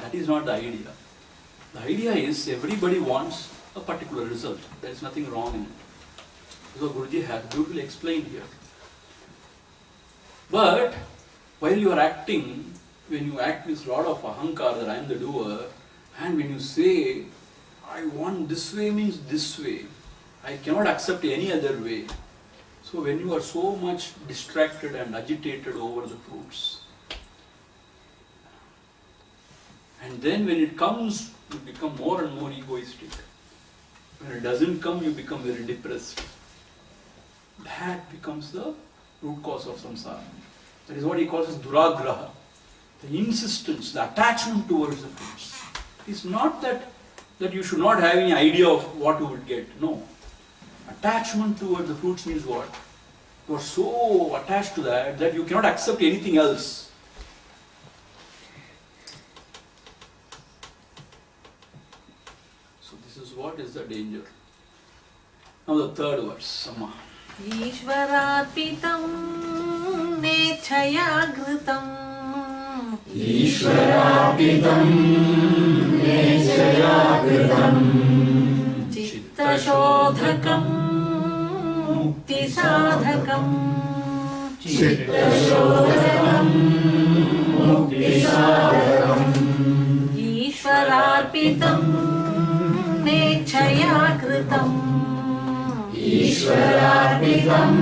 That is not the idea. The idea is everybody wants a particular result. There is nothing wrong in it. So Guruji has beautifully explained here. But while you are acting, when you act with a lot of ahankar that I am the doer, and when you say, I want this way means this way, I cannot accept any other way. So when you are so much distracted and agitated over the fruits, and then when it comes, you become more and more egoistic. When it doesn't come, you become very depressed. That becomes the root cause of samsara. That is what he calls as duragraha. The insistence, the attachment towards the fruits. It's not that you should not have any idea of what you will get. No. Attachment towards the fruits means what? You are so attached to that you cannot accept anything else. So this is what is the danger. Now the third verse, Amma. Ishvarapitam nechaya ghritam. Ishvarapitam nechaya ghritam. Chitta shodhakam mukti sadhakam. Chitta shodhakam mukti sadhakam. Ishvarapitam nechaya ghritam. Ishvarapitam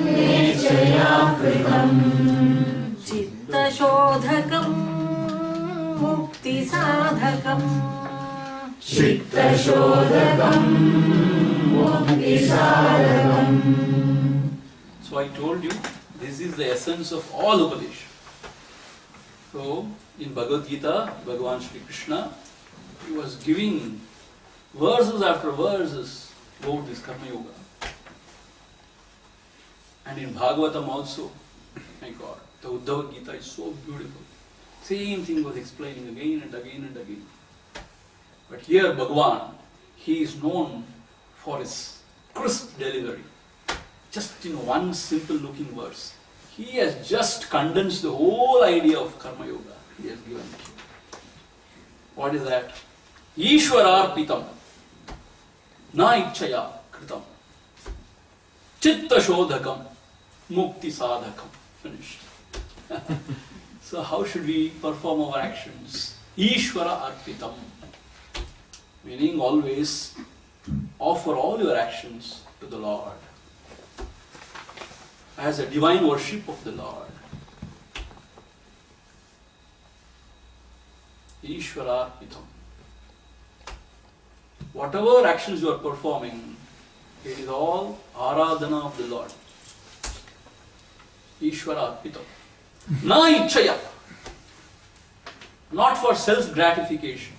nechaya kritam. Chitta shodhakam mukti sadhakam. Chitta shodhakam mukti sadhakam. So I told you, this is the essence of all Upadesha. So in Bhagavad Gita, Bhagavan Shri Krishna, he was giving verses after verses about this Karma Yoga. And in Bhagavatam also, my God, the Uddhava Gita is so beautiful. Same thing was explaining again and again and again. But here Bhagavan, he is known for his crisp delivery. Just in one simple looking verse. He has just condensed the whole idea of Karma Yoga. He has given it. What is that? Ishwararpitam na ichchaya kritam. Chitta shodhakam mukti sadhakam. Finished. So how should we perform our actions? Ishvara arpitam. Meaning always offer all your actions to the Lord as a divine worship of the Lord. Ishvara arpitam. Whatever actions you are performing, it is all aradhana of the Lord. Ishvara arpitam. Na ichchaya. Not for self-gratification.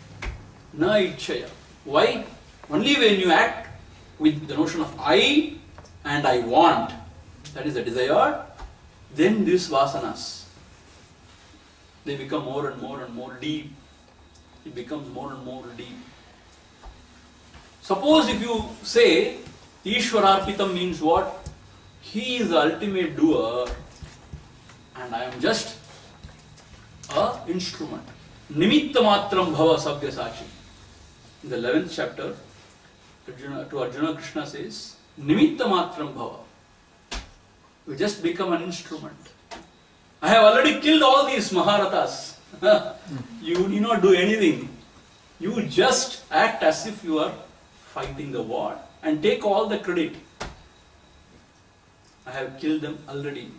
Na ichchaya. Why? Only when you act with the notion of I and I want, that is the desire, then these vasanas, they become more and more and more deep. It becomes more and more deep. Suppose if you say, Ishwararpitam means what? He is the ultimate doer and I am just an instrument. Nimitta matram bhava sabhya sachi. In the 11th chapter, to Arjuna Krishna says, Nimitta matram bhava. You just become an instrument. I have already killed all these Maharathas. You need not do anything. You just act as if you are fighting the war and take all the credit. I have killed them already.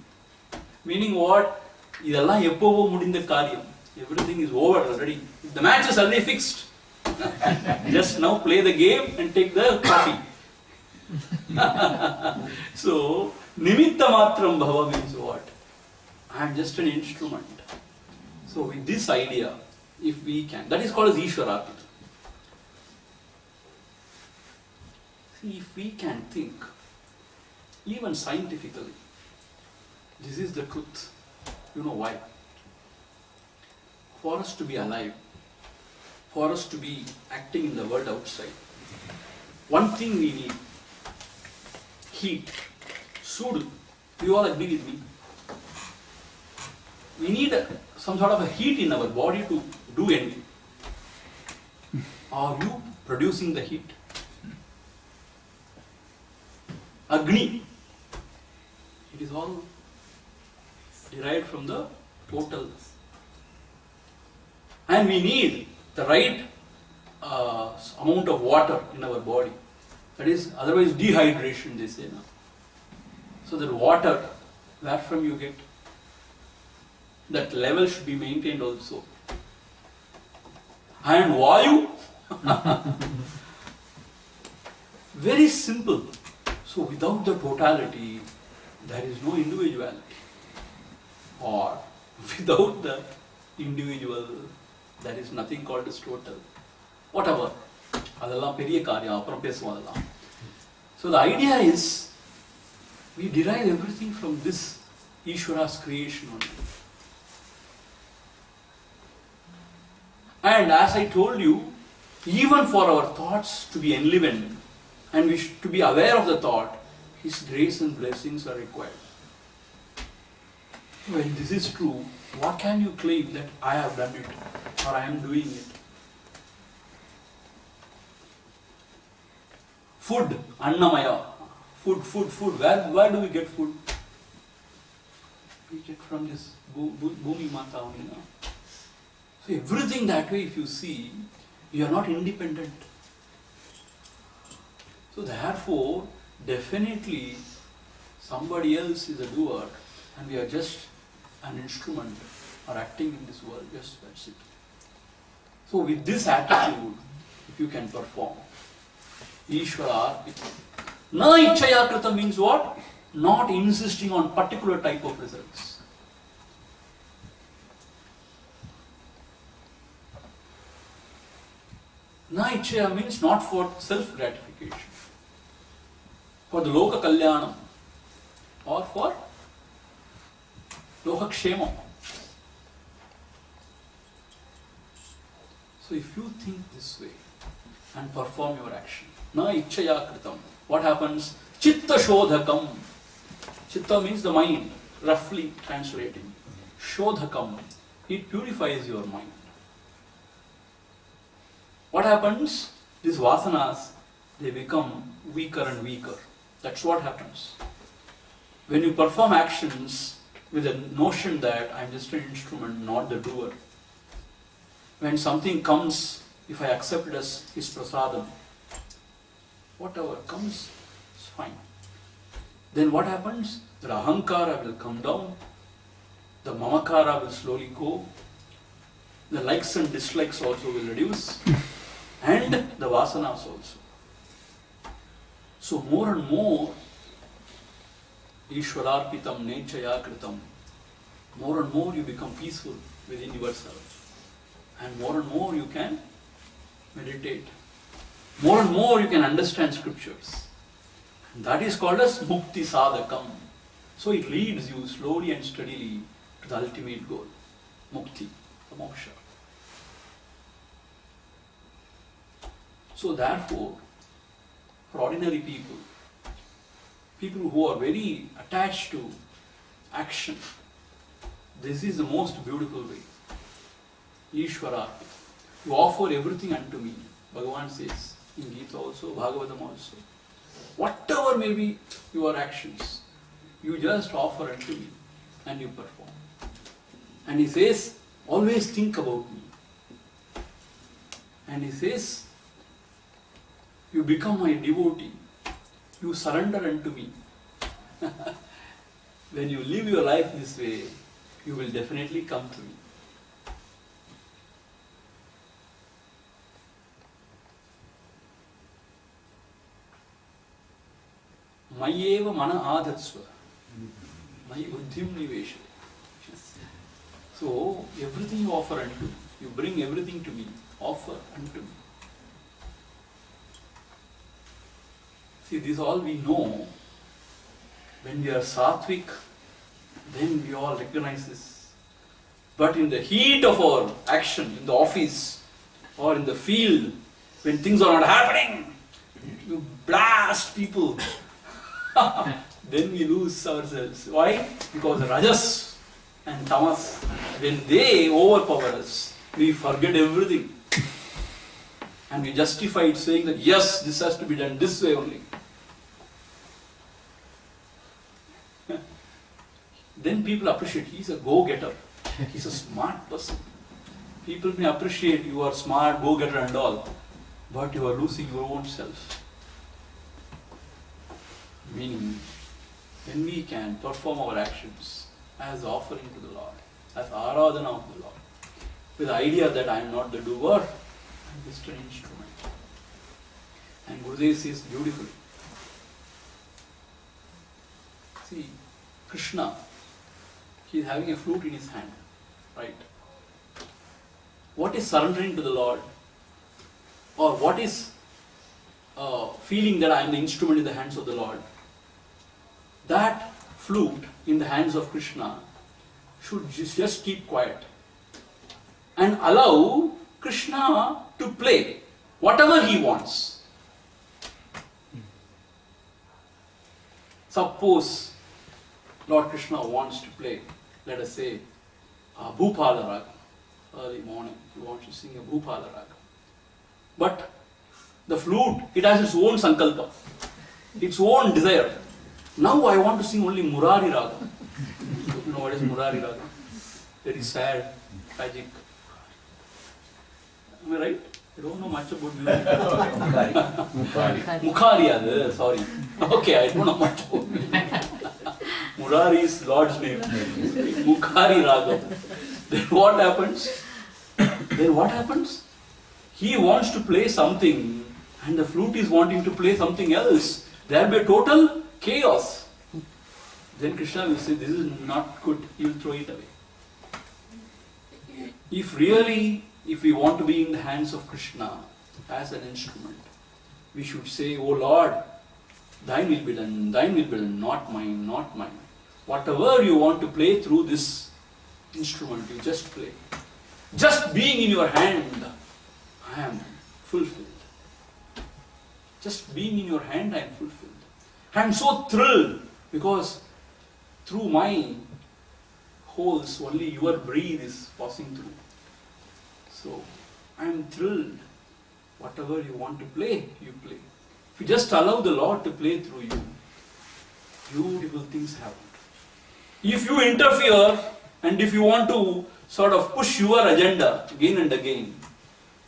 Meaning what? Idella eppovo mudinda karyam. Everything is over already. The match is already fixed. Just now play the game and take the coffee. So, nimitta matram bhava means what? I am just an instrument. So with this idea, if we can, that is called as Ishwararpita. See, if we can think, even scientifically, this is the truth. You know why? For us to be alive, for us to be acting in the world outside, one thing we need, heat, sudu. You all agree with me? We need some sort of a heat in our body to do anything. Are you producing the heat? Agni. It is all derived from the total. And we need the right amount of water in our body. That is, otherwise dehydration, they say. No? So that water, where from you get? That level should be maintained also. And Vayu, very simple. So without the totality, there is no individuality. Or without the individual, there is nothing called as total. Whatever. So the idea is, we derive everything from this Ishvara's creation only. And as I told you, even for our thoughts to be enlivened and to be aware of the thought, His grace and blessings are required. When this is true, what can you claim that I have done it or I am doing it? Food, Annamaya, food. Where do we get food? We get from this Bhumi Mata only. So everything that way, if you see, you are not independent. So therefore, definitely somebody else is a doer and we are just an instrument or acting in this world, just that's it. So with this attitude, if you can perform, Ishvara Arpita. Na Ichchaya Krita means what? Not insisting on particular type of results. Na Ichchaya means not for self-gratification, for the Loka Kalyanam or for Loka Kshema. So if you think this way and perform your action, Na Ichchaya Kritam, what happens? Chitta Shodhakam. Chitta means the mind, roughly translating. Shodhakam, it purifies your mind. What happens? These vasanas, they become weaker and weaker. That's what happens. When you perform actions with a notion that I'm just an instrument, not the doer. When something comes, if I accept it as His prasadam, whatever comes, it's fine. Then what happens? The ahankara will come down, the mamakara will slowly go, the likes and dislikes also will reduce, and the vasanas also. So more and more, Ishwararpitam Nechaya Kritam, more and more you become peaceful within yourself. And more you can meditate. More and more you can understand scriptures. And that is called as Mukti Sadhakam. So it leads you slowly and steadily to the ultimate goal, Mukti, the moksha. So therefore, for ordinary people who are very attached to action, this is the most beautiful way. Ishvara, you offer everything unto me. Bhagavan says in Gita also, Bhagavatam also. Whatever may be your actions, you just offer unto me and you perform. And he says, always think about me. And he says, you become my devotee. You surrender unto me. When you live your life this way, you will definitely come to me. Mayeva mana adhatsva. Mayi buddhim nivesha. So, everything you offer unto, you bring everything to me, offer unto me. See, this all we know. When we are sattvic, then we all recognize this. But in the heat of our action, in the office or in the field, when things are not happening, you blast people. Then we lose ourselves. Why? Because Rajas and tamas, when they overpower us, we forget everything. And we justify it saying that yes, this has to be done this way only. Then people appreciate, he's a go-getter. He's a smart person. People may appreciate you are smart, go-getter and all, but you are losing your own self. Meaning, when we can perform our actions as offering to the Lord, as aradhana of the Lord, with the idea that I am not the doer, I am just an instrument. And Gurudev says beautifully. See, Krishna, he is having a flute in his hand, right? What is surrendering to the Lord? Or what is feeling that I am the instrument in the hands of the Lord? That flute in the hands of Krishna should just keep quiet and allow Krishna to play whatever he wants. Suppose Lord Krishna wants to play, let us say, Bhupala Raga. Early morning, he wants to sing a Bhupala Raga. But the flute, it has its own sankalpa, its own desire. Now I want to sing only Murari Raga. You know what is Murari Raga? Very sad, tragic. Am I right? I don't know much about music. Mukhari, sorry. Okay, I don't know much about music. Murari is Lord's name. Mukhari Raga. Then what happens? He wants to play something and the flute is wanting to play something else. There will be a total chaos. Then Krishna will say, this is not good. He will throw it away. If we want to be in the hands of Krishna as an instrument, we should say, oh Lord, thine will be done, not mine, not mine. Whatever you want to play through this instrument, you just play. Just being in your hand, I am fulfilled. Just being in your hand, I am fulfilled. I am so thrilled because through my holes only your breath is passing through. So I am thrilled. Whatever you want to play, you play. If you just allow the Lord to play through you, beautiful things happen. If you interfere and if you want to sort of push your agenda again and again,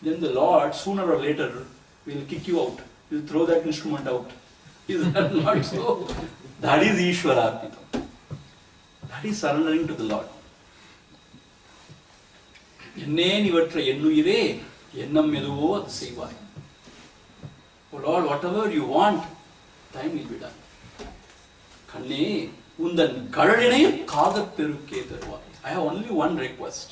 then the Lord sooner or later will kick you out. He will throw that instrument out. Is that not so? That is Ishwararpita. That is surrendering to the Lord. Oh Lord, whatever you want, thine will be done. I have only one request.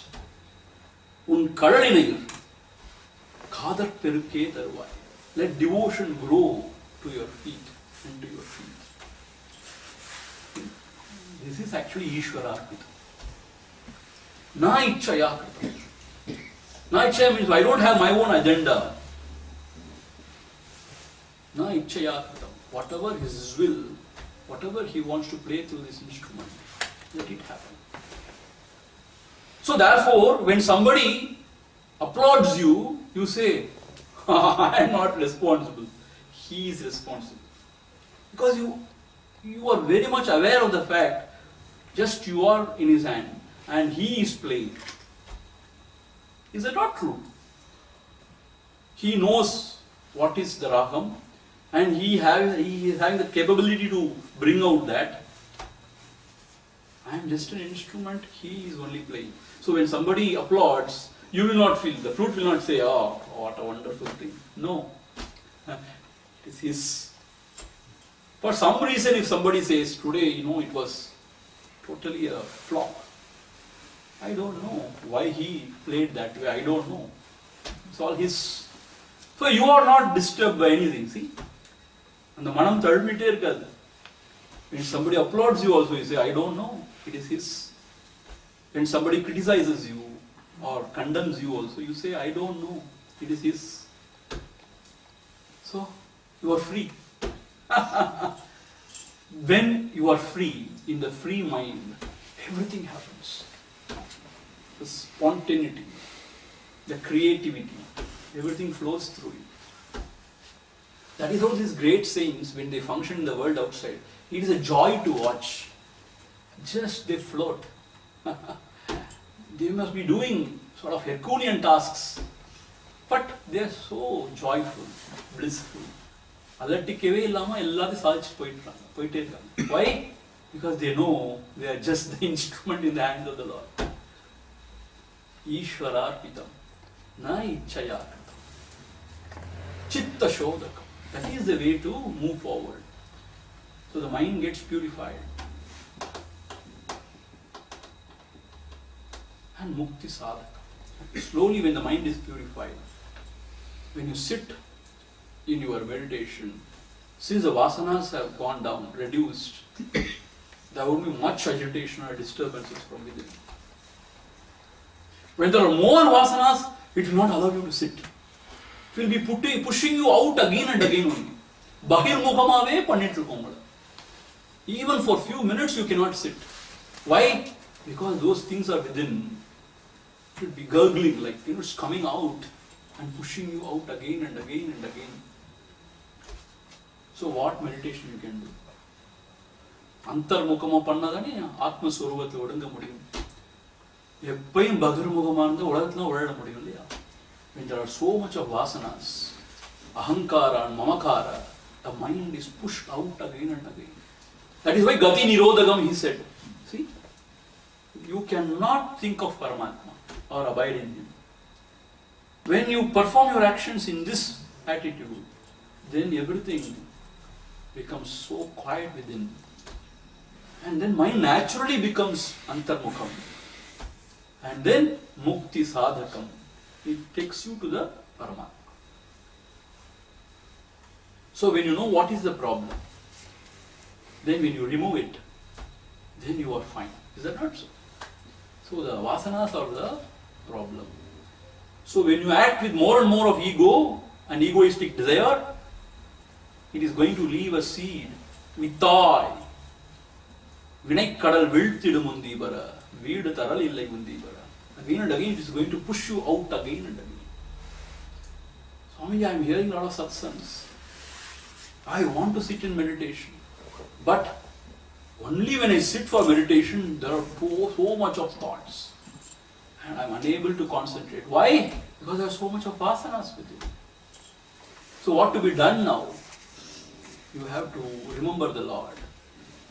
Let devotion grow to your feet and to your feet. This is actually Ishwararpita. Na ichchaya krita. Na ichchaya means I don't have my own agenda. Na ichchaya krita. Whatever his will, whatever he wants to play through this instrument, let it happen. So therefore, when somebody applauds you, you say, I am not responsible. He is responsible. Because you are very much aware of the fact, just you are in his hand and he is playing. Is that not true? He knows what is the ragam and he is having the capability to bring out that. I am just an instrument, he is only playing. So when somebody applauds, you will not feel, the flute will not say, oh, what a wonderful thing. No. It is his. For some reason, if somebody says, today, it was totally a flop. I don't know why he played that way. I don't know. It's all his. So you are not disturbed by anything, see? And the manam tadmite irukadu. When somebody applauds you also, you say, I don't know. It is his. When somebody criticizes you or condemns you also, you say, I don't know. It is his. So, you are free. When you are free, in the free mind, everything happens. the spontaneity, the creativity, everything flows through you. That is how these great saints, when they function in the world outside, it is a joy to watch. Just they float. They must be doing sort of Herculean tasks, but they are so joyful, blissful. Alattikave illama elladhum saadhichu poite irukanga. Why? Because they know they are just the instrument in the hands of the Lord. Ishwararpitam na ichchaya chitta shodhakam. That is the way to move forward. So the mind gets purified. And mukti sadhaka. Slowly, when the mind is purified, when you sit in your meditation, since the vasanas have gone down, reduced, there won't be much agitation or disturbances from within. When there are more vasanas, it will not allow you to sit. It will be pushing you out again and again only. Bahirmukhamave pannittirukom. Even for few minutes you cannot sit. Why? Because those things are within. It will be gurgling, like it's coming out and pushing you out again and again and again. So what meditation you can do? Antarmukhama pannadani Atma Swarupathil odunga mudiyum. Eppayum Bahirmukhama irundha ulagathila ulala mudiyum illaya. When there are so much of vasanas, ahankara and mamakara, the mind is pushed out again and again. That is why Gati Nirodhagam, he said. See? You cannot think of Paramatma or abide in him. When you perform your actions in this attitude, then everything becomes so quiet within. And then mind naturally becomes antarmukham. And then mukti sadhakam. It takes you to the Paramatma. So when you know what is the problem, then when you remove it, then you are fine. Is that not so? So the vasanas are the problem. So when you act with more and more of ego and egoistic desire, it is going to leave a seed. Vittai. Vinay kadal vilthidu mundibara. Veedu taral illai mundibara. Again and again it is going to push you out again and again. Swamiji, I am hearing a lot of satsangs. I want to sit in meditation. But only when I sit for meditation, there are so much of thoughts. And I am unable to concentrate. Why? Because there are so much of vasanas with it. So what to be done now? You have to remember the Lord.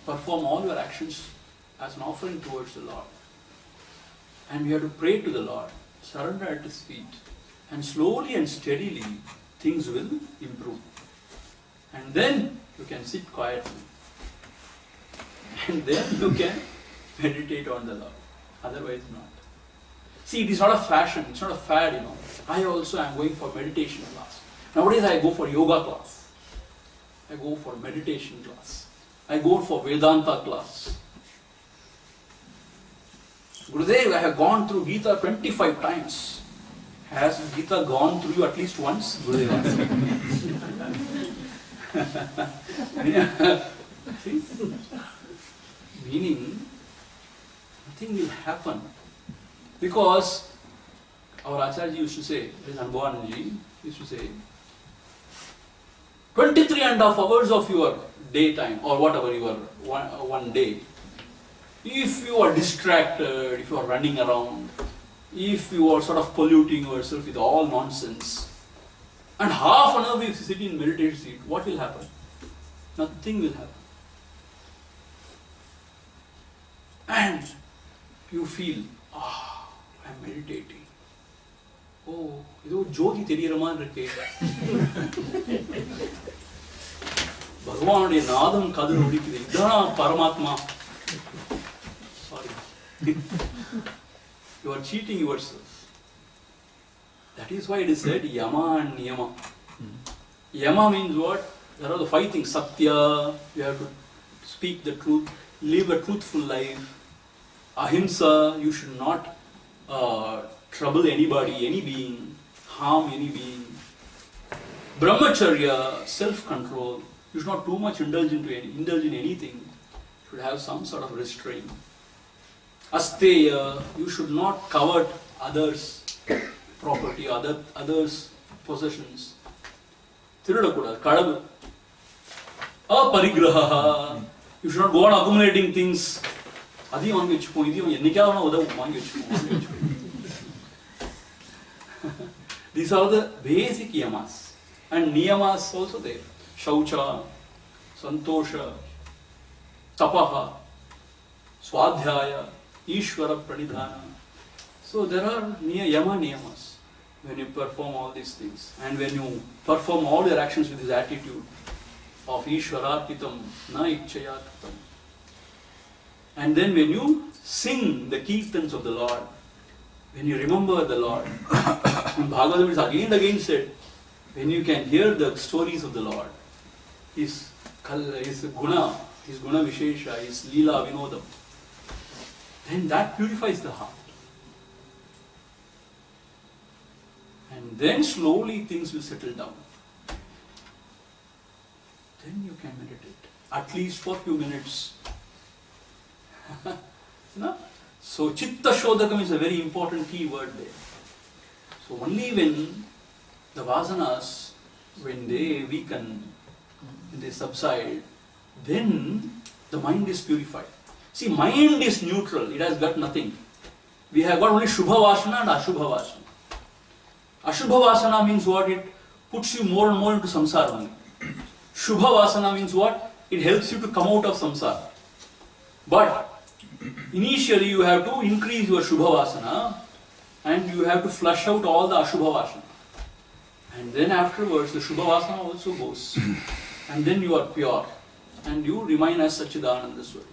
Perform all your actions as an offering towards the Lord. And we have to pray to the Lord. Surrender at His feet. And slowly and steadily, things will improve. And then you can sit quietly. And then you can meditate on the Lord. Otherwise not. See, it is not a fashion, it's not a fad, I also am going for meditation class. Nowadays I go for yoga class. I go for meditation class. I go for Vedanta class. Gurudev, I have gone through Gita 25 times. Has Gita gone through you at least once? Gurudev answered. See? Meaning, nothing will happen. Because our Acharya used to say, Anbhavanji used to say, 23.5 hours of your daytime or whatever your one day, if you are distracted, if you are running around, if you are sort of polluting yourself with all nonsense, and half an hour if you sit in meditation seat, what will happen? Nothing will happen. And you feel, I am meditating. Oh, idu jyothi theriyra maadhiri irukke. Bhagavan naadam kadu nodikkudu. Idana Paramatma. Sorry. You are cheating yourself. That is why it is said Yama and Niyama. Yama means what? There are the 5 things. Satya, you have to speak the truth, live a truthful life. Ahimsa, you should not trouble anybody, any being, harm any being. Brahmacharya, self-control. You should not too much indulge in anything. You should have some sort of restraint. Asteya, you should not covet others' property, others' possessions. Tirudakudadu, kadavu. Aparigraha, you should not go on accumulating things. Adi vaangi vechukko, idi ennikavana udavu vaangi vechukko. These are the basic yamas. And niyamas also there. Shaucha, Santosha, Tapaha, Swadhyaya, Ishvara Pranidhana. So there are yama niyamas when you perform all these things. And when you perform all your actions with this attitude of Ishvararpitam, na ichchayatam. And then when you sing the kirtans of the Lord, when you remember the Lord, Bhagavatam is again and again said, when you can hear the stories of the Lord, His guna vishesha, His lila vinodam, then that purifies the heart. And then slowly things will settle down. Then you can meditate, at least for a few minutes. No? So chitta shodhakam is a very important key word there. So only when the vasanas, when they weaken, when they subside, then the mind is purified. See, mind is neutral, it has got nothing. We have got only Shubha Vasana and Ashubha Vasana. Ashubha Vasana means what? It puts you more and more into samsara only. Shubha Vasana means what? It helps you to come out of samsara. But initially you have to increase your Shubha Vasana and you have to flush out all the Ashubha Vasana. And then afterwards the Shubha Vasana also goes. And then you are pure. And you remain as Sachidananda Swarup.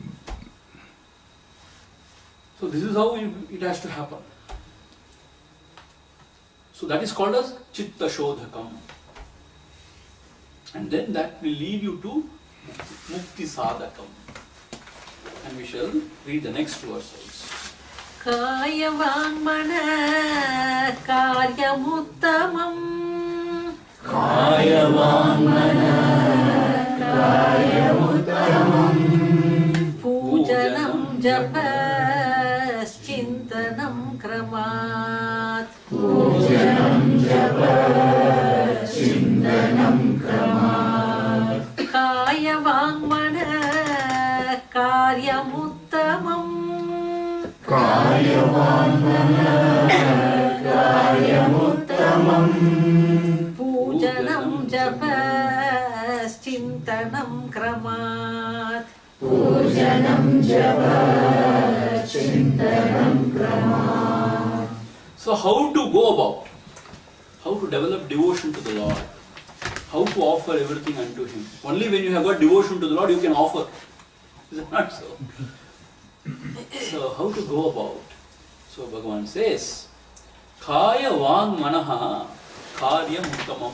So this is how it has to happen. So that is called as Chitta Shodhakam. And then that will lead you to Mukti Sadhakam. And we shall read the next verse also. Kaya Vangmana Karyamuttamam Kaya Vangmana Karyamuttamam Pujanam Japas Chintanam Kramat Pujanam Japas Chintanam Kramat Kaya Vangmana Karyamuttamam Kaya Vangmana Karyamuttamam Pujanam Japas Chintanam Kramat Pujanam Japas Chintanam Kramat. So how to go about? How to develop devotion to the Lord? How to offer everything unto Him? Only when you have got devotion to the Lord you can offer. Is it not so? So how to go about? So Bhagavan says, Kaya Vang Manaha Karyam Uttamam.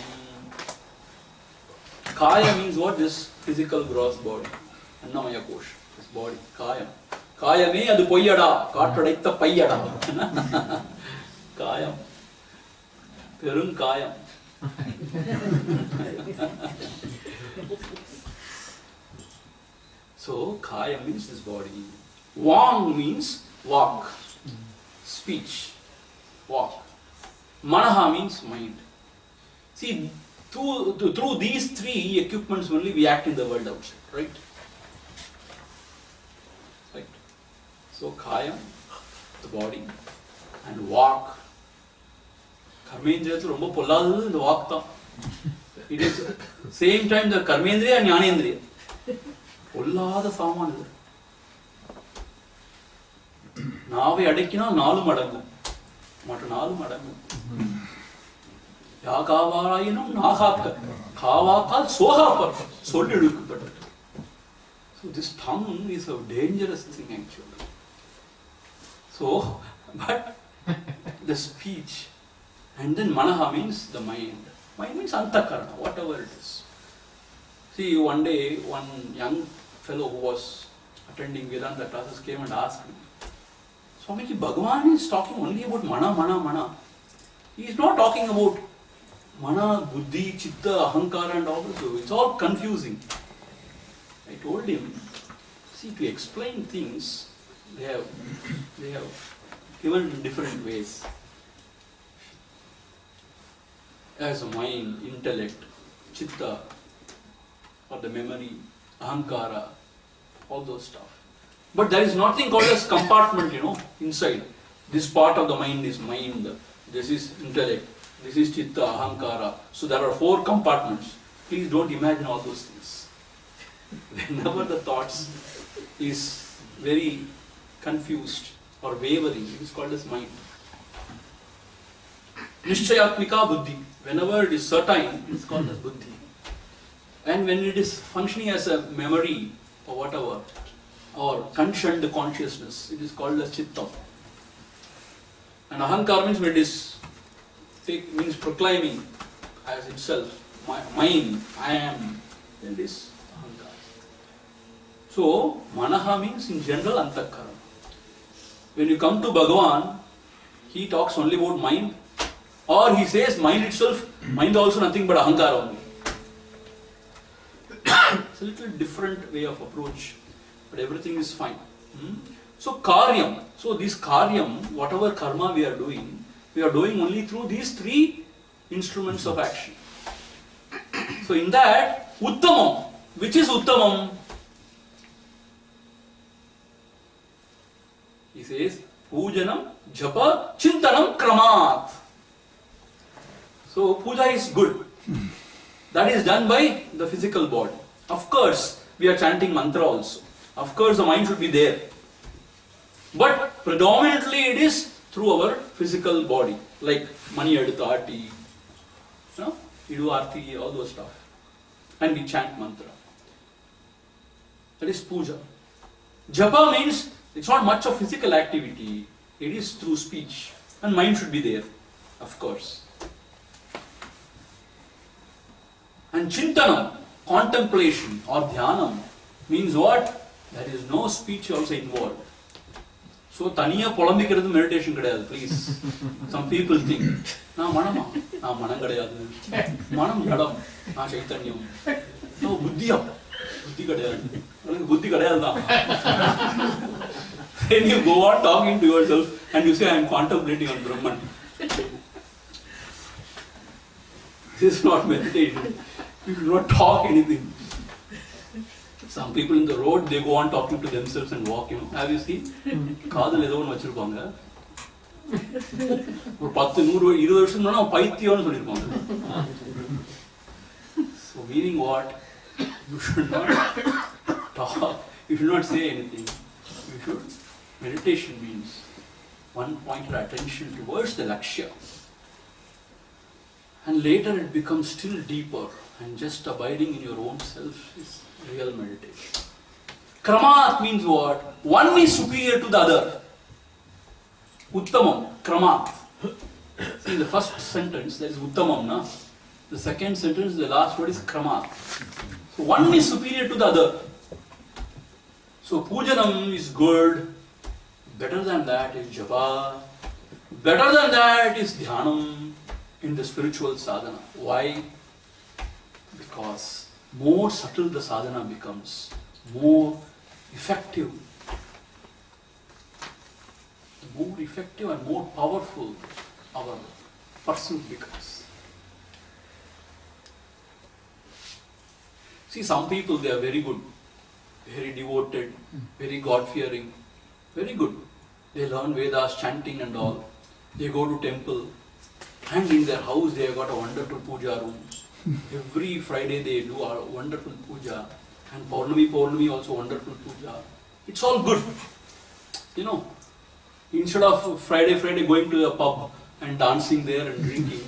Kaya means what? This physical gross body. Annamaya Kosha. This body. Kaya. Kaya me adu poyyada. Kaatadaitha payyada. Kayam. Perun Kayam. So Kaya means this body. Vang means walk. Speech. Walk. Manaha means mind. See, through these three equipments only we act in the world outside, right? Right. So Kayam, the body, and walk. Karmendriya romba polladhu the walk tha. It is same time the Karmendriya and Jnanendriya. Pollada saman idu. Naave adekina naalu madangu. Mata naalu madangu. Yakavarayanam nahakka. Kavakal sohapar. Sollidukku. So this tongue is a dangerous thing actually. So, but the speech. And then manaha means the mind. Mind means antakarana, whatever it is. See, one day, one young fellow who was attending Vedanta classes came and asked me, Swamiji, Bhagavan is talking only about mana. He is not talking about mana, buddhi, chitta, ahankara and all this. It's all confusing. I told him, see, to explain things, They have given in different ways. As a mind, intellect, chitta, or the memory, ahankara, all those stuff. But there is nothing called as compartment, inside. This part of the mind is mind, this is intellect, this is chitta, ahankara. So there are 4 compartments. Please don't imagine all those things. Whenever the thoughts is very confused or wavering, it is called as mind. Nishchayatmika buddhi. Whenever it is certain, it is called as buddhi. And when it is functioning as a memory or whatever, or conditioned consciousness, it is called as chitta. And ahankara means when it is means proclaiming as itself, mine, I am, then it is ahankara. So, manaha means in general antakkara. When you come to Bhagavan, he talks only about mind, or he says mind itself, mind also nothing but ahankara only. It's a little different way of approach, but everything is fine. So karyam, so this karyam, whatever karma we are doing only through these 3 instruments of action. So in that, uttamam, which is uttamam? He says, pujanam, japa, chintanam, kramat. So puja is good. That is done by the physical body. Of course, we are chanting mantra also. Of course, the mind should be there. But predominantly it is through our physical body. Like mani edutha aarti, we do aarti, all those stuff. And we chant mantra. That is puja. Japa means it's not much of physical activity. It is through speech. And mind should be there, of course. And chintanam, contemplation or dhyanam, means what? There is no speech also involved. So, taniya polambikkiradhu meditation kadayadu, please. Some people think, na manama, na manam kadayadu, manam jadam, na chaitanyam, no buddhiyam, buddhi kadayadu, buddhi kadayadu da. Then you go on talking to yourself and you say, I am contemplating on Brahman. This is not meditation. You do not talk anything. Some people in the road, they go on talking to themselves and walk, Have you seen? காதல் ஏதோ ஒன்று வச்சிருப்பாங்க. ஒரு 10, 100, 20 வருஷம் முன்னாடி அவன் பைத்தியம்னு சொல்லியிருப்பாங்க. So meaning what? You should not talk. You should not say anything. You should. Meditation means one point of attention towards the lakshya. And later it becomes still deeper, and just abiding in your own self is real meditation. Kramat means what? One is superior to the other. Uttamam, kramat. See, the first sentence, that is uttamam, na? The second sentence, the last word is kramat. So one is superior to the other. So pujanam is good. Better than that is japa. Better than that is dhyanam in the spiritual sadhana. Why? Because more subtle the sadhana becomes, more effective. More effective and more powerful our pursuit becomes. See, some people, they are very good, very devoted, very God-fearing, very good. They learn Vedas, chanting and all. They go to temple, and in their house they have got a wonderful puja room. Every Friday they do a wonderful puja, and Paurnami also wonderful puja. It's all good, Instead of Friday going to a pub and dancing there and drinking,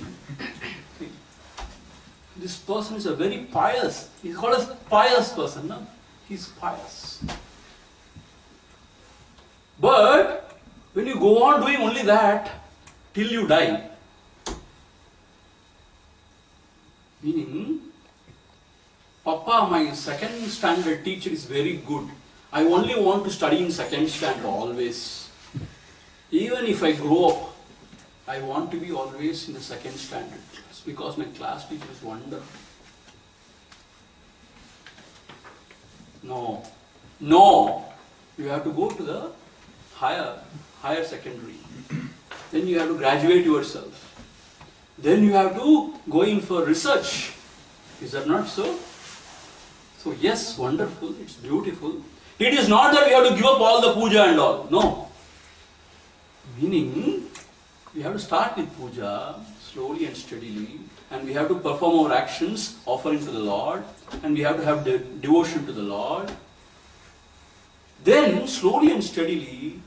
this person is a very pious. He's called as pious person, no? He's pious. But when you go on doing only that till you die, meaning, Papa, my second standard teacher is very good. I only want to study in second standard always. Even if I grow up, I want to be always in the second standard class because my class teacher is wonderful. No. You have to go to the higher secondary. Then you have to graduate yourself. Then you have to go in for research. Is that not so? So yes, wonderful, it's beautiful. It is not that we have to give up all the puja and all. No. Meaning, we have to start with puja slowly and steadily, and we have to perform our actions, offering to the Lord, and we have to have devotion to the Lord. Then, slowly and steadily,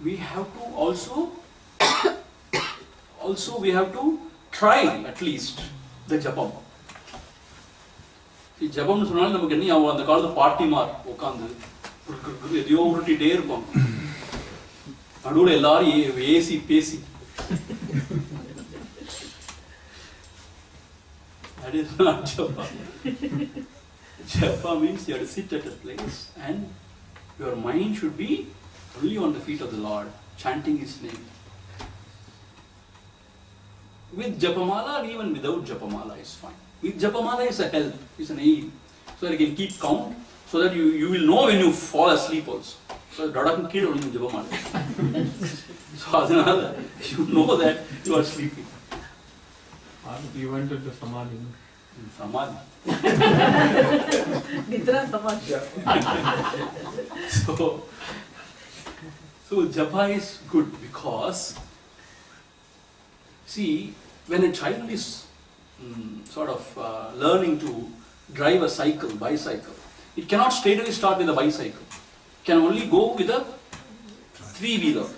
we have to also we have to try at least the japam. See, japam சொன்னாலும் நமக்கு என்ன ஆகும், அந்த காலத்து பாட்டிமார் உட்காந்து எதையோ உருட்டிட்டே இருப்பாங்க. நடுவில் எல்லாரும் ஏசி பேசி. That is not japa. Japa means you have to sit at a place and your mind should be only on the feet of the Lord, chanting His name. With japamala or even without japamala is fine. With japamala is a help, is an aid. So that you can keep count, so that you will know when you fall asleep also. So that you know that you are sleeping. You went into samadhi. Samadhi. Nidra samadhi. So japa is good because, see, when a child is learning to drive a bicycle, it cannot straightaway start with a bicycle. It can only go with a three-wheeler,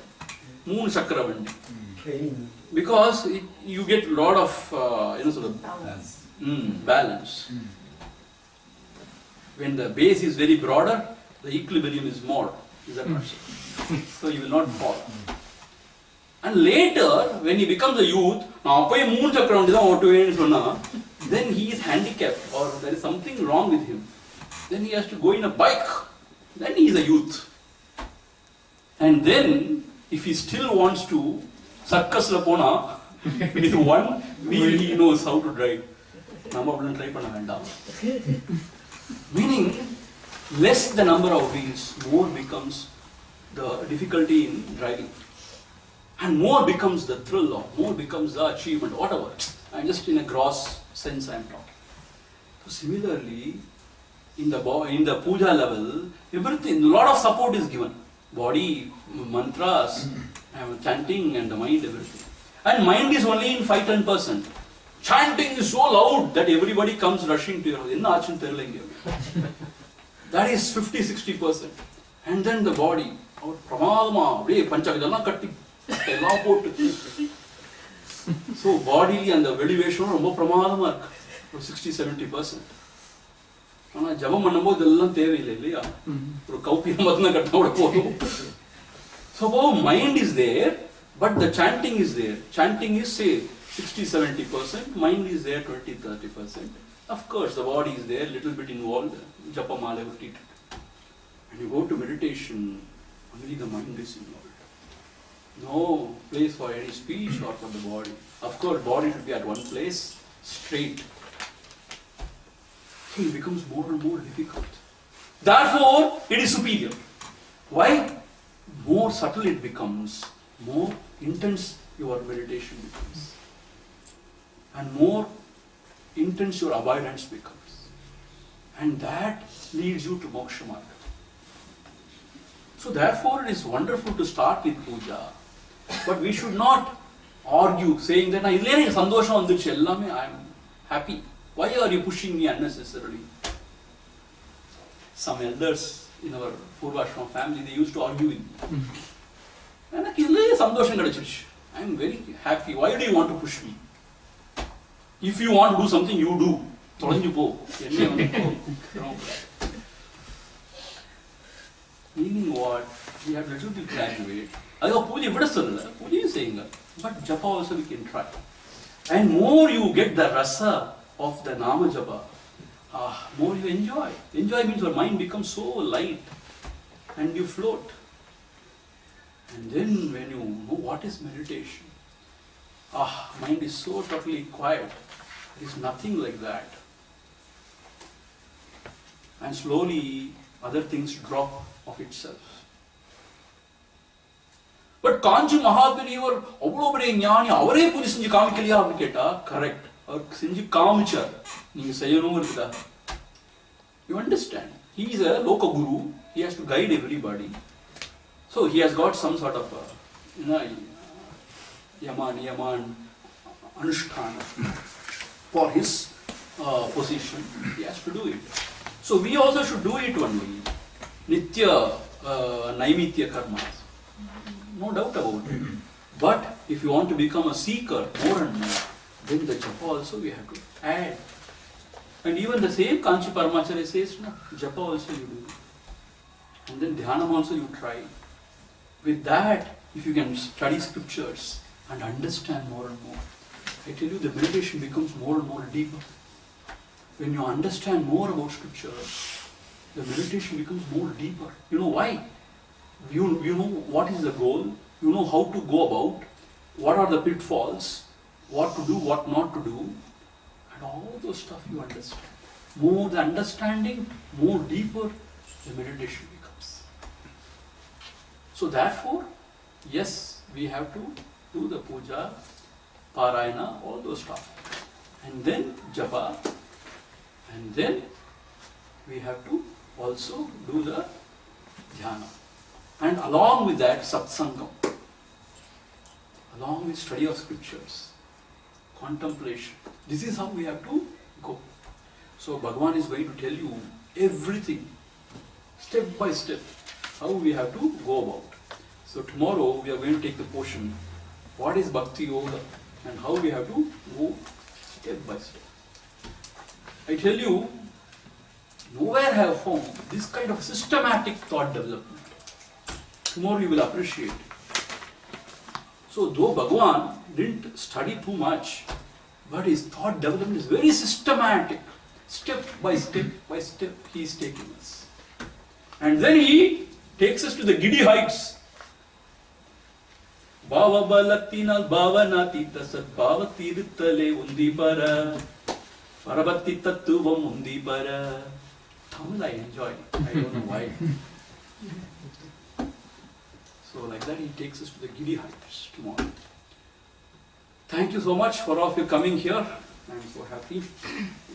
moon chakra vandi. Because you get a lot of balance. When the base is very broader, the equilibrium is more. Is that not so? So you will not fall. And later, when he becomes a youth, then he is handicapped or there is something wrong with him. Then he has to go in a bike. Then he is a youth. And then, if he still wants to, circus la pona, with one wheel he knows how to drive. Meaning, less the number of wheels, more becomes the difficulty in driving. And more becomes the thrill or more becomes the achievement, whatever. I'm just in a gross sense I'm talking. So similarly, in the puja level, everything, a lot of support is given. Body, mantras, chanting and the mind, everything. And mind is only in 5-10%. Chanting is so loud that everybody comes rushing to your house. That is 50-60%. And then the body, so bodily and the elevation are 60-70%. ஆனால் ஜபம் பண்ணும்போது இதெல்லாம் தேவையில்லை இல்லையா, ஒரு கௌப்பியம் மட்டும் கட்டினா கூட போதும். So mind is there, but the chanting is there. Chanting is say 60-70%, mind is there 20-30%. Of course the body is there, little bit involved, japamala repeated. When you go to meditation, only the mind is involved. No place for any speech or for the body. Of course body should be at one place, straight. So it becomes more and more difficult. Therefore, it is superior. Why? More subtle it becomes, more intense your meditation becomes. And more intense your avoidance becomes. And that leads you to moksha marga. So therefore, it is wonderful to start with puja. But we should not argue, saying that I am happy. Why are you pushing me unnecessarily? Some elders in our Purvashrama family, they used to argue with me. And I am very happy. Why do you want to push me? If you want to do something, you do. Meaning what? We have little to graduate. Puja is saying, but japa also we can try. And more you get the rasa of the nama japa, more you enjoy. Enjoy means your mind becomes so light and you float. And then when you know what is meditation, mind is so totally quiet. There is nothing like that. And slowly other things drop of itself. But Kanchi Mahaperiyavar அவ்வளோ பெரிய ஞானி, அவரே பூஜை செஞ்சு காமிக்கலையா அப்படின்னு கேட்டா correct, அவர் செஞ்சு காமிச்சார். நீங்க செய்யணுங்கிறதுக்கா. You understand? He is a loka guru. He has to guide everybody. So he has got some sort of yaman anushtana for his position. He has to do it. So we also should do it only. Nitya naimitya karmas. No doubt about it. But if you want to become a seeker more and more, then the japa also we have to add. And even the same Kanchi Paramacharya says, no, japa also you do. And then dhyanam also you try. With that, if you can study scriptures and understand more and more, I tell you the meditation becomes more and more deeper. When you understand more about scriptures, the meditation becomes more deeper. You know why? You know what is the goal, you know how to go about, what are the pitfalls, what to do, what not to do, and all those stuff you understand. More the understanding, more deeper the meditation becomes. So therefore, yes, we have to do the puja, parayana, all those stuff. And then japa, and then we have to also do the dhyana. And along with that, satsangam. Along with study of scriptures, contemplation. This is how we have to go. So Bhagavan is going to tell you everything, step by step, how we have to go about. So tomorrow we are going to take the portion, what is Bhakti Yoga and how we have to go step by step. I tell you, nowhere I have found this kind of systematic thought development. Tomorrow you will appreciate. So though Bhagavan didn't study too much, but his thought development is very systematic. Step by step he is taking us. And then he takes us to the giddy heights. Bhava balatinal bhavanatita sadbhava tirthale undi para parabhakti tattvam undi para. Tamil I enjoy. I don't know why. So like that he takes us to the giddy heights tomorrow. Thank you so much for all of you coming here. I am so happy.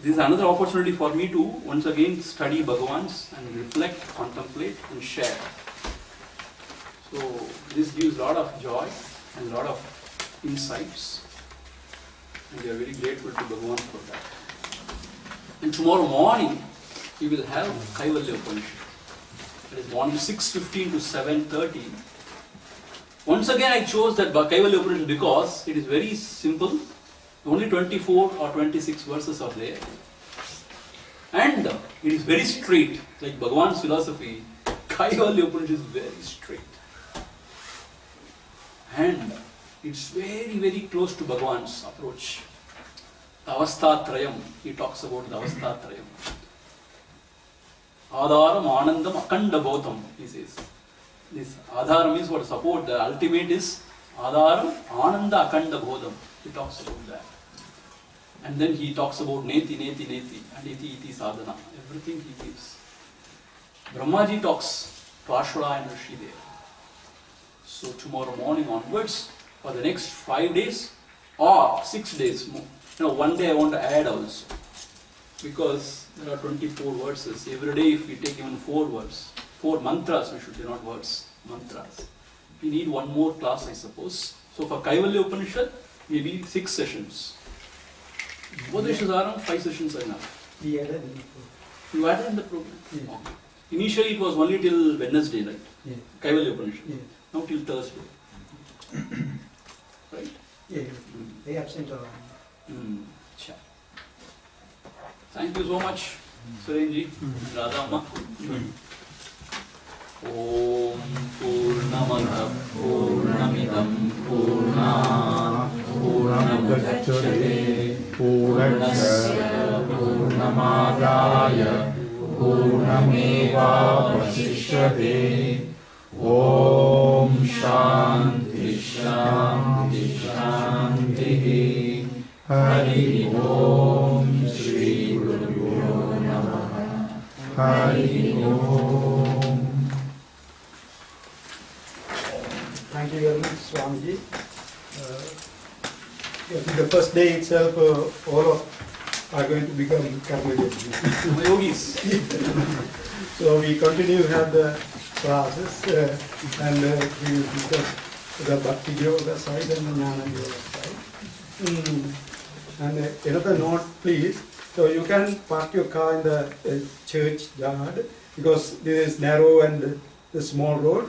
This is another opportunity for me to once again study Bhagavans and reflect, contemplate and share. So this gives a lot of joy and a lot of insights. And we are very grateful to Bhagavan for that. And tomorrow morning we will have Kaivalya Upanishad. It is morning 6:15 to 7:30. Once again I chose that Kaivalya Upanishad because it is very simple. Only 24 or 26 verses are there. And it is very straight. Like Bhagavan's philosophy, Kaivalya Upanishad is very straight. And it's very, very close to Bhagavan's approach. Avasthatrayam, he talks about the Avasthatrayam. Adharam, Anandam, Akanda Bodham, he says. This Adharam is what support, the ultimate is Adharam, Ananda, Akanda Bodham. He talks about that. And then he talks about Neti, Neti, Neti, and Iti, Iti, Sadhana. Everything he gives. Brahmaji talks to Ashwara and Rishi there. So tomorrow morning onwards, for the next 5 days or 6 days more. One day I want to add also. Because there are 24 verses. Every day if we take even 4 words, 4 mantras we should say, not words, mantras. We need one more class I suppose. So for Kaivalya Upanishad, maybe 6 sessions. Upadesa Saram, 5 sessions are enough. We added in the program. You added in the program? Yeah. Okay. Initially it was only till Wednesday, right? Yeah. Kaivalya Upanishad. Yeah. Now till Thursday. Right? Yeah. They absent or Sure. Thank you so much, Surenji, Radha Amma. Om Purnamada Purnamidam Purnat Purnamudachyate Purnasya Purnamadaya Purnamevavasishyate. Om Shanti Shanti Shanti. Hari Om Shri Guru Namaha. Hari Om. Thank you very much. Swamiji. The first day itself, all of are going to become karma Yogis. So we continue to have the classes and we will discuss the Bhakti Yoga side and the Jnana Yoga side. And another note, please. So you can park your car in the church yard because this is narrow and the small road,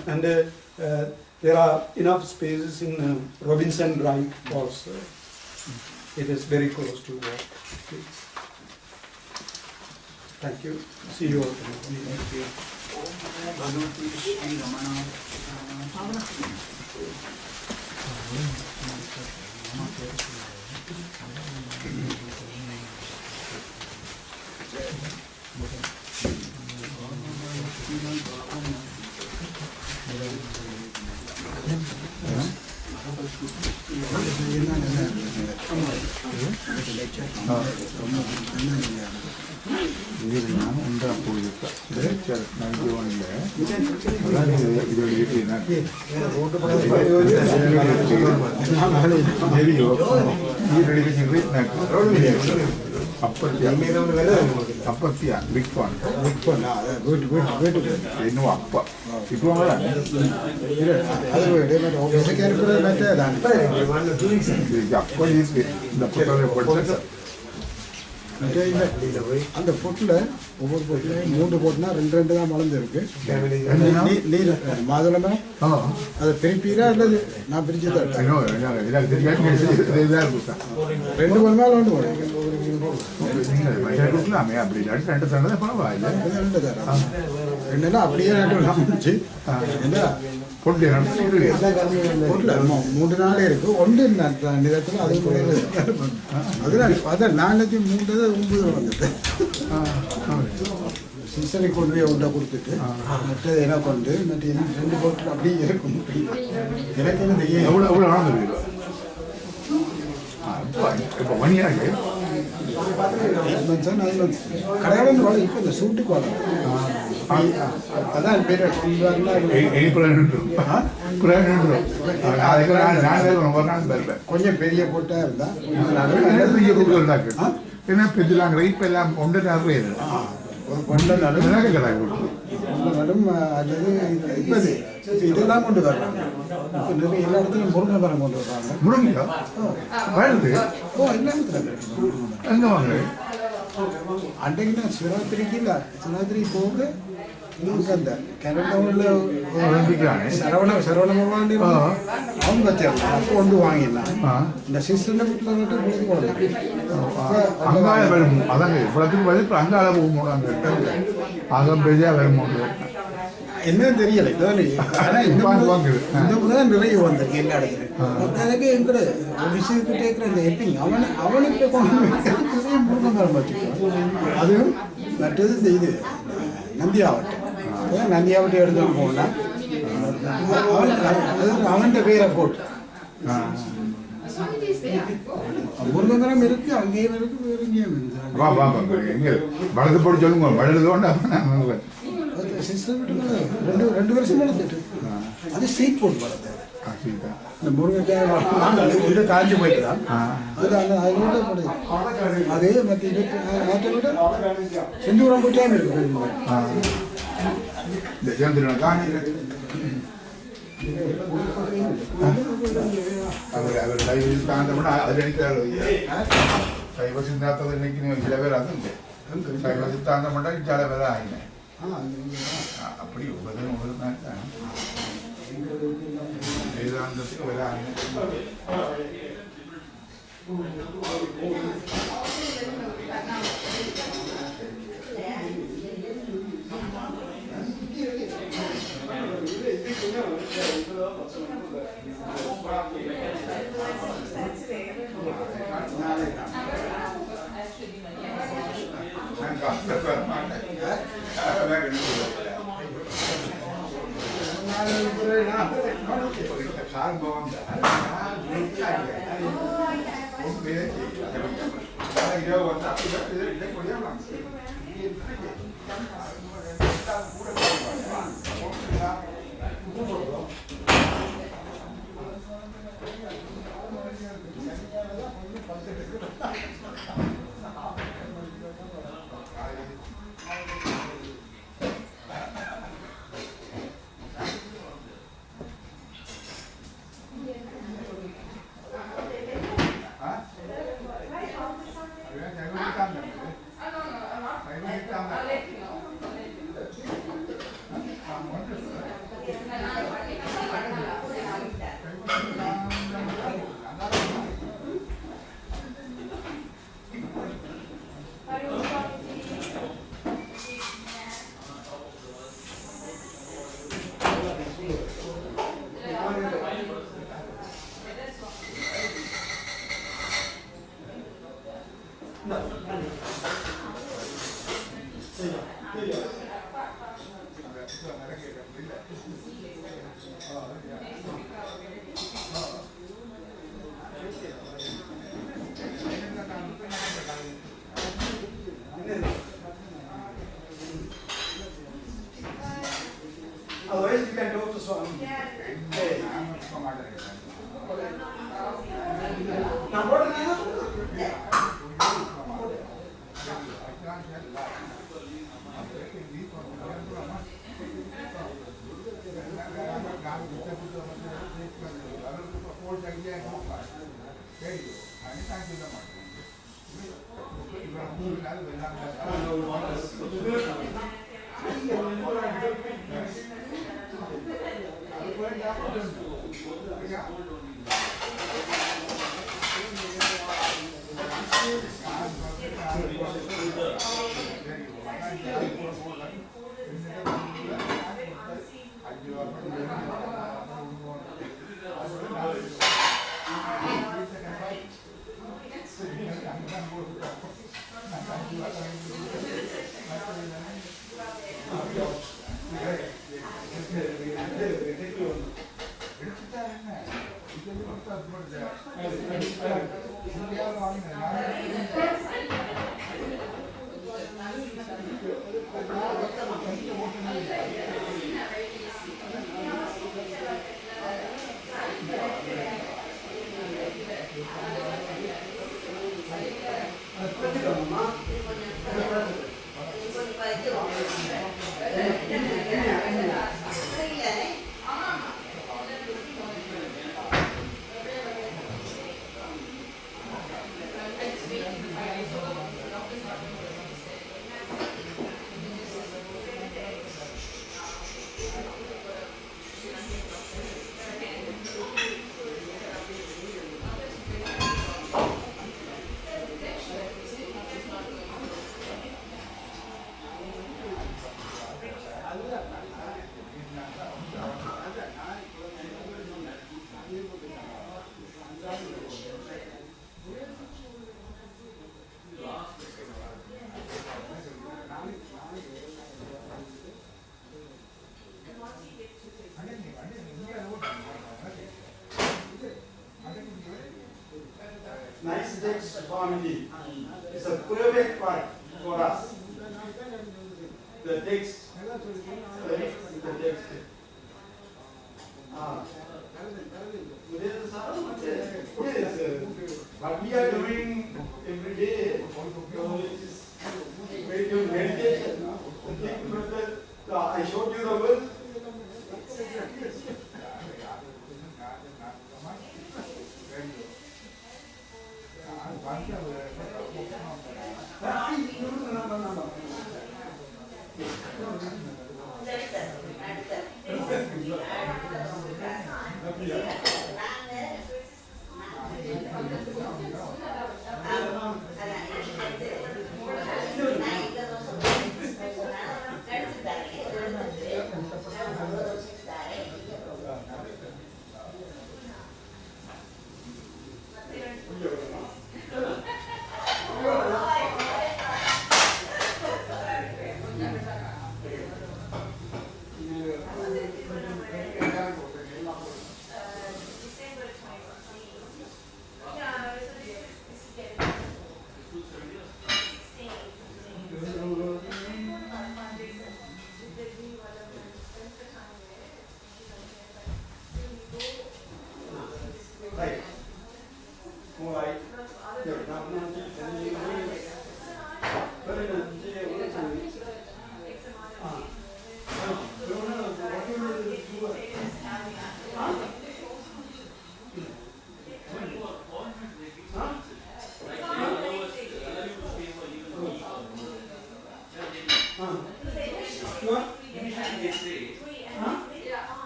and there are enough spaces in Robinson Drive also. It is very close to walk. Please. Thank you. See you all. Thank you. Bhagavati Swami Ramana ഇതിനാണ് എന്താ പോയിട്ട് നൽകിയോണ്ട് അതാണ് ഇത് ಅಪ್ಪತ್ಯ big phone ಇನ್ನು ಅಪ್ಪ ഇപ്പോൾ அந்த பொட்டில் ஒவ்வொரு பொட்டிலையும் 3 போட்டுனா 2 தான் வளர்ந்துருக்கு. நீர் மாதுளமே அதை பிரிப்பீரா அல்லது நான் பிரிச்சு தான் 2 மணி மேலே ஒன்று போடுங்க. ரெண்டுனா அப்படியே நட்டு என்ன பொட்டில் 3 நாளே இருக்கு. ஒன்று நிலத்தில் அது அதெல்லாம் அதான் 403 வந்துட்டு சீசனுக்கு கொண்டு போய் ஒன்றை கொடுத்துட்டு மற்றது என்ன கொண்டு மற்ற 2 போட்டு அப்படியே இருக்கும். எனக்கு என்ன எவ்வளோ இப்போ மணியாக கடையாளன்னு வாழை இப்போ இந்த சூட்டுக்கு வாழை அதான் பேர் கொஞ்சம் பெரிய போட்டா இருந்தா என்ன பெஞ்சலாங்க இப்போ எல்லாம் ஒன்று நிறைய ஒரு கொண்ட நடும் நடும் அல்லது இப்போ இதெல்லாம் கொண்டு வர்றாங்க. இப்போ நிறைய எல்லா இடத்துலையும் முருங்கை மரம் கொண்டு வர்றாங்க. முருங்கை வருது எங்கே வாங்க அன்றைக்கு தான் சிவராத்திரிக்கு இல்லை சிவராத்திரி போக அந்த கரண்டவுன்ல சரவண பகவான் அவங்க வச்சாங்க. அப்போ கொண்டு வாங்கிடலாம். இந்த சிஸ்டர் வீட்டில் மட்டும் போடலாம். அங்கால வரும் அதாங்க இவ்வளோத்துக்கு வந்து இப்போ அங்கால போகும்போது அங்கே அகம் பெரியா வரும்போது என்னன்னு தெரியல. ஆனால் இந்த தான் நிறைய வந்திருக்கு எல்லா இடத்துலையும். அதுக்கு எங்கூட விஷயத்துக்கிட்டே இருக்கிற இந்த எப்பிங் அவனுக்கு கொண்டு நிறைய முருங்கை மரம் வச்சுருக்கான். அதுவும் மற்றது இந்த இது நந்தியாவட்டை நந்தியாவட்டை எடுத்துன்னு போனால் அவன்கிட்ட பேரை போட்டு முருங்கை மரம் இருக்கு. அங்கேயும் இருக்கு வேறு எங்கேயும் எங்கே வளர்த்து போட்டு சொல்லுங்க வளருதோண்டா சிஸ்டர் வீட்டில் 2 வருஷம் வளர்த்துட்டு அது சீட் போட்டு வளர்த்தேன். இந்த முருங்கைக்காய் ஒன்று காஞ்சி போயிட்டு தான் அது அந்த அதோட போடுது. அதே மற்ற ஆற்றை விட செந்தூரம் போட்டாமல் இருக்கு. அவர் லைவில் தாண்டோம்னா அதில் நினைக்கிறாரு சைவ சித்தாந்தத்தை நினைக்கணும். சில பேர் அது சைவ சித்தாந்தம் மட்டும் சில பேர் ஆகினேன் அப்படி ஒவ்வொரு நாள் தான் வேதாந்தத்துக்கு வர ஆகினேன். Otherwise, you can talk to Swami. Hey. Now, what is this? Nice text, Swamiji. It's a perfect part for us. The text, the text. Upadesa Saram, yes. What we are doing every day, is meditation. I showed you the verse.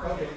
Okay.